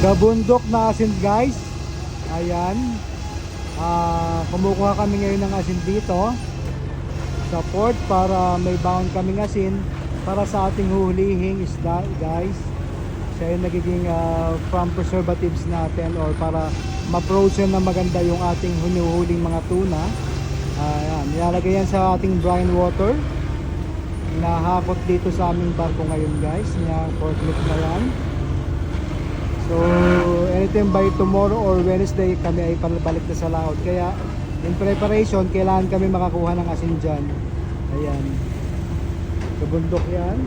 Gabundok na asin guys. Ayan. Kumukuha kami ngayon ng asin dito sa port para may bound kaming asin para sa ating huhulihing isda guys. Siya yung nagiging from preservatives natin or para ma-frozen na maganda yung ating hinuhuling mga tuna. Ayan, nilalagay yan sa ating brine water. Nahakot dito sa aming barko ngayon guys. Yung forklift na yan. So anytime by tomorrow or Wednesday kami ay balik na sa laot. Kaya in preparation kailangan kami makakuha ng asin dyan. Ayan, sa bundok yan.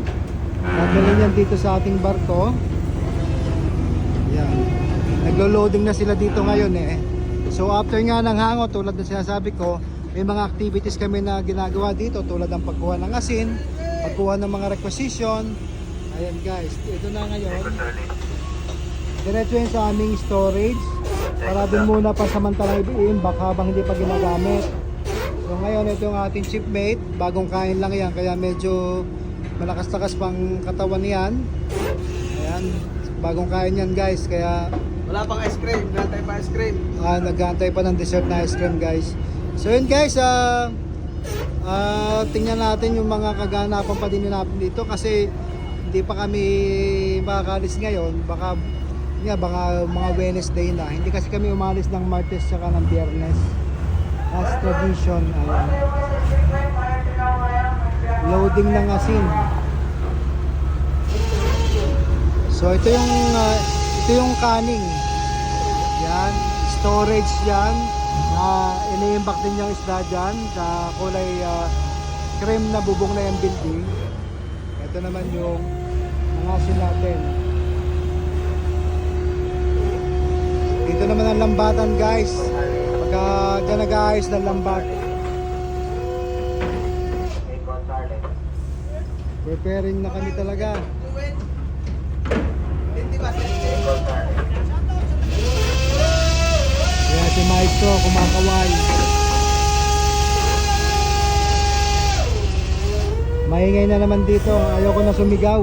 Nadalhin yan dito sa ating barko. Ayan, naglo-loading na sila dito ngayon eh. So after nga ng hangot, tulad na sinasabi ko, may mga activities kami na ginagawa dito tulad ng pagkuha ng asin, pagkuha ng mga requisition. Ayan guys, ito na ngayon. Diretso yun sa aming storage para din muna pasamantalang i-imbak habang hindi pa ginagamit. So ngayon ito yung ating shipmate, bagong kain lang yan kaya medyo malakas-lakas pang katawan yan. Ayan, bagong kain yan guys kaya Wala pang ice cream, nantay pa ice cream. nag-aantay pa ng dessert na ice cream guys. So yun guys, tingnan natin yung mga kaganapan pa din natin dito kasi hindi pa kami makakalis ngayon. Baka mga Wednesday na. Hindi kasi kami umalis ng Martes saka ng Biyernes as tradition. Ayan. Loading ng asin. So ito yung kaning. Yan, storage yan. Iniimbak din yung isda dyan sa kulay cream na bubong na yung building. Ito naman yung mga asin natin. Dito naman ang lambatan guys. Pagka dyan nag-aayos ng lambat. Preparing na kami talaga. Kaya si Maestro kumakaway. Maingay na naman dito. Ayoko na sumigaw.